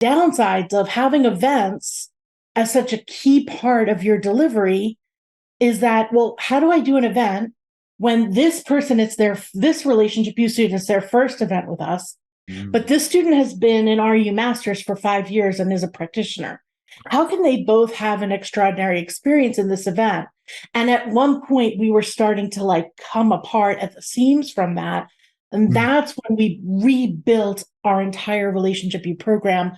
downsides of having events as such a key part of your delivery is that, well, how do I do an event when this person, this relationship you student, it's their first event with us, but this student has been in RU Masters for 5 years and is a practitioner. How can they both have an extraordinary experience in this event? And at one point we were starting to like come apart at the seams from that. And that's when we rebuilt our entire Relationship U program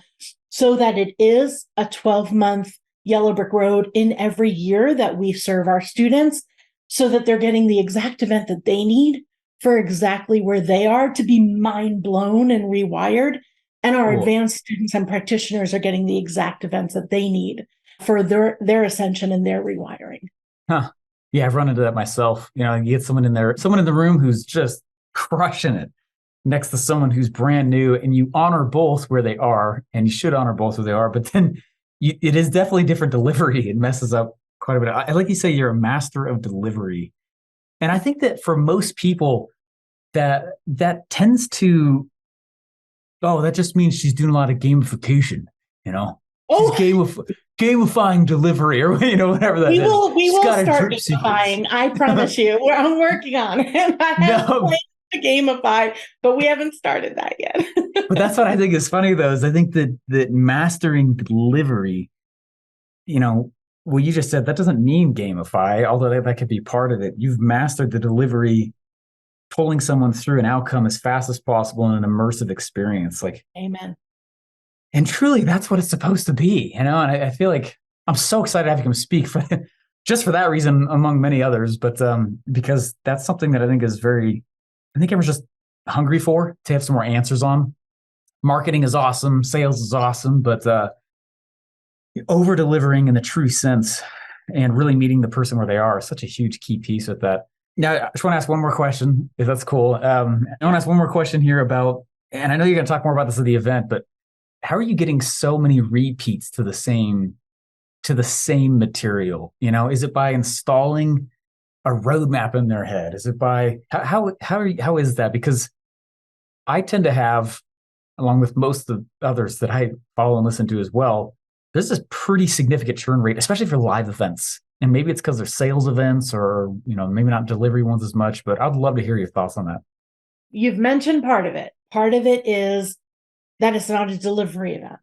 so that it is a 12-month yellow brick road in every year that we serve our students, so that they're getting the exact event that they need for exactly where they are to be mind blown and rewired. And our advanced students and practitioners are getting the exact events that they need for their ascension and their rewiring. Huh. Yeah, I've run into that myself. You know, you get someone in the room who's just crushing it next to someone who's brand new, and you honor both where they are, and you should honor both where they are. But then it is definitely different delivery. It messes up quite a bit. I like you say, you're a master of delivery. And I think that for most people, that tends to, that just means she's doing a lot of gamification, you know? She's gamifying delivery, or whatever that is. We will start gamifying. I promise you. I'm working on it. I have plans to gamify, but we haven't started that yet. But that's what I think is funny, though, is I think that mastering delivery, well, you just said that doesn't mean gamify, although that could be part of it. You've mastered the delivery, pulling someone through an outcome as fast as possible in an immersive experience. Like, amen. And truly, that's what it's supposed to be, And I feel like I'm so excited to have him speak just for that reason, among many others. But because that's something that I think everyone's just hungry for, to have some more answers on. Marketing is awesome, sales is awesome, but over delivering in the true sense and really meeting the person where they are is such a huge key piece with that. Now, I just want to ask one more question, if that's cool. I want to ask one more question here about, and I know you're going to talk more about this at the event, but how are you getting so many repeats to the same material? Is it by installing a roadmap in their head? Is it by how is that? Because I tend to have, along with most of the others that I follow and listen to as well, there's this pretty significant churn rate, especially for live events. And maybe it's because they're sales events, or maybe not delivery ones as much. But I'd love to hear your thoughts on that. You've mentioned part of it. Part of it is that it's not a delivery event.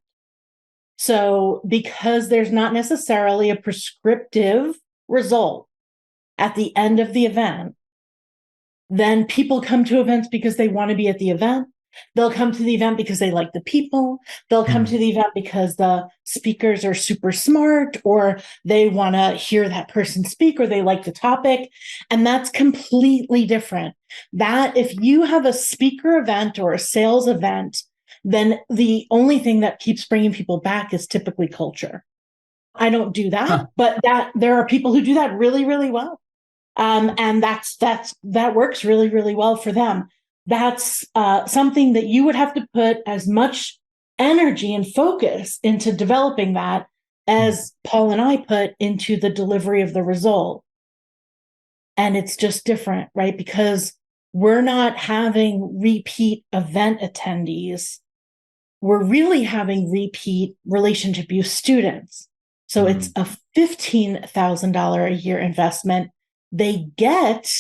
So because there's not necessarily a prescriptive result at the end of the event, then people come to events because they want to be at the event. They'll come to the event because they like the people. They'll come to the event because the speakers are super smart, or they want to hear that person speak, or they like the topic. And that's completely different. That if you have a speaker event or a sales event, then the only thing that keeps bringing people back is typically culture. I don't do that, but there are people who do that really, really well. And that works really, really well for them. That's something that you would have to put as much energy and focus into developing that as Paul and I put into the delivery of the result. And it's just different, right? Because we're not having repeat event attendees. We're really having repeat Relationship U students. So it's a $15,000 a year investment. They get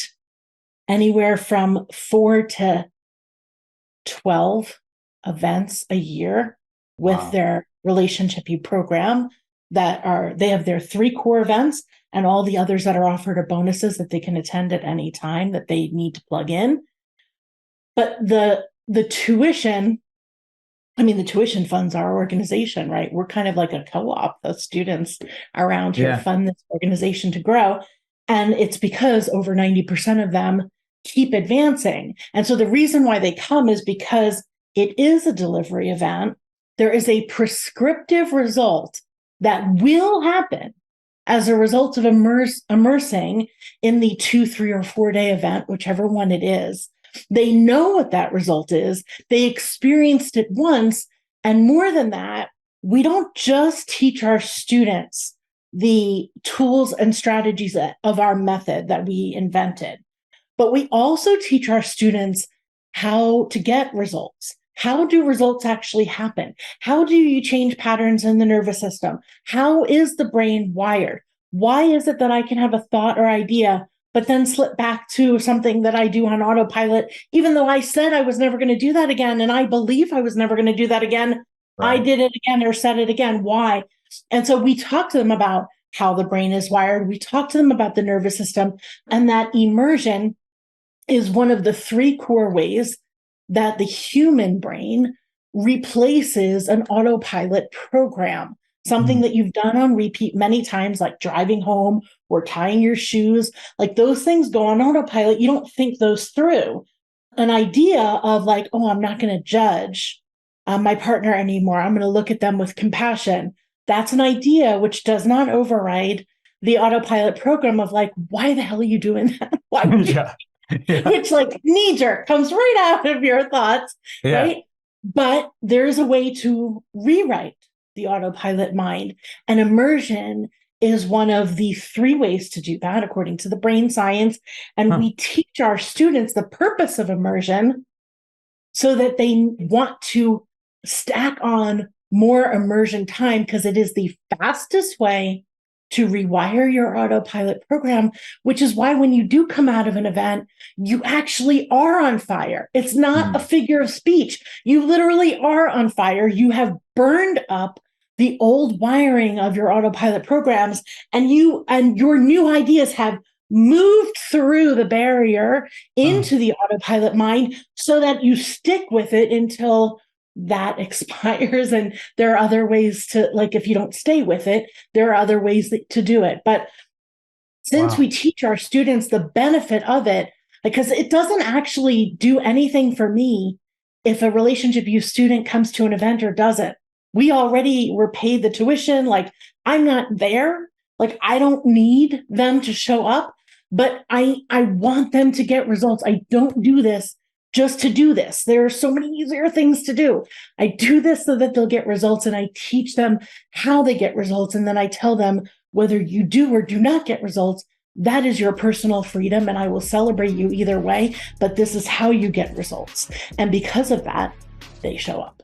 anywhere from 4 to 12 events a year with their Relationship U program. They have their 3 core events, and all the others that are offered are bonuses that they can attend at any time that they need to plug in. But the tuition funds our organization, right? We're kind of like a co-op. The students around here fund this organization to grow. And it's because over 90% of them keep advancing. And so the reason why they come is because it is a delivery event. There is a prescriptive result that will happen as a result of immersing in the 2, 3, or 4 day event, whichever one it is. They know what that result is. They experienced it once. And more than that, we don't just teach our students the tools and strategies of our method that we invented, but we also teach our students how to get results, how do results actually happen? How do you change patterns in the nervous system? How is the brain wired? Why is it that I can have a thought or idea, but then slip back to something that I do on autopilot, even though I said I was never going to do that again, and I believe I was never going to do that again, I Right. did it again or said it again. Why? And so we talk to them about how the brain is wired. We talk to them about the nervous system, and that immersion is one of the three core ways that the human brain replaces an autopilot program, something that you've done on repeat many times, like driving home or tying your shoes. Like those things go on autopilot. You don't think those through. An idea of like, oh, I'm not going to judge my partner anymore. I'm going to look at them with compassion. That's an idea which does not override the autopilot program of like, why the hell are you doing that? Why would you Yeah. Yeah. which like knee jerk comes right out of your thoughts, Yeah. right? But there's a way to rewrite the autopilot mind. And immersion is one of the three ways to do that, according to the brain science. And Huh. we teach our students the purpose of immersion so that they want to stack on more immersion time because it is the fastest way to rewire your autopilot program, which is why when you do come out of an event, you actually are on fire. It's not a figure of speech. You literally are on fire. You have burned up the old wiring of your autopilot programs, and your new ideas have moved through the barrier into the autopilot mind so that you stick with it until that expires. And there are other ways to, like, if you don't stay with it, there are other ways to do it. But since Wow. we teach our students the benefit of it, because it doesn't actually do anything for me if a relationship use student comes to an event or doesn't. We already were paid the tuition. Like, I'm not there. Like, I don't need them to show up, but I want them to get results. I don't do this just to do this. There are so many easier things to do. I do this so that they'll get results, and I teach them how they get results. And then I tell them whether you do or do not get results, that is your personal freedom, and I will celebrate you either way. But this is how you get results. And because of that, they show up.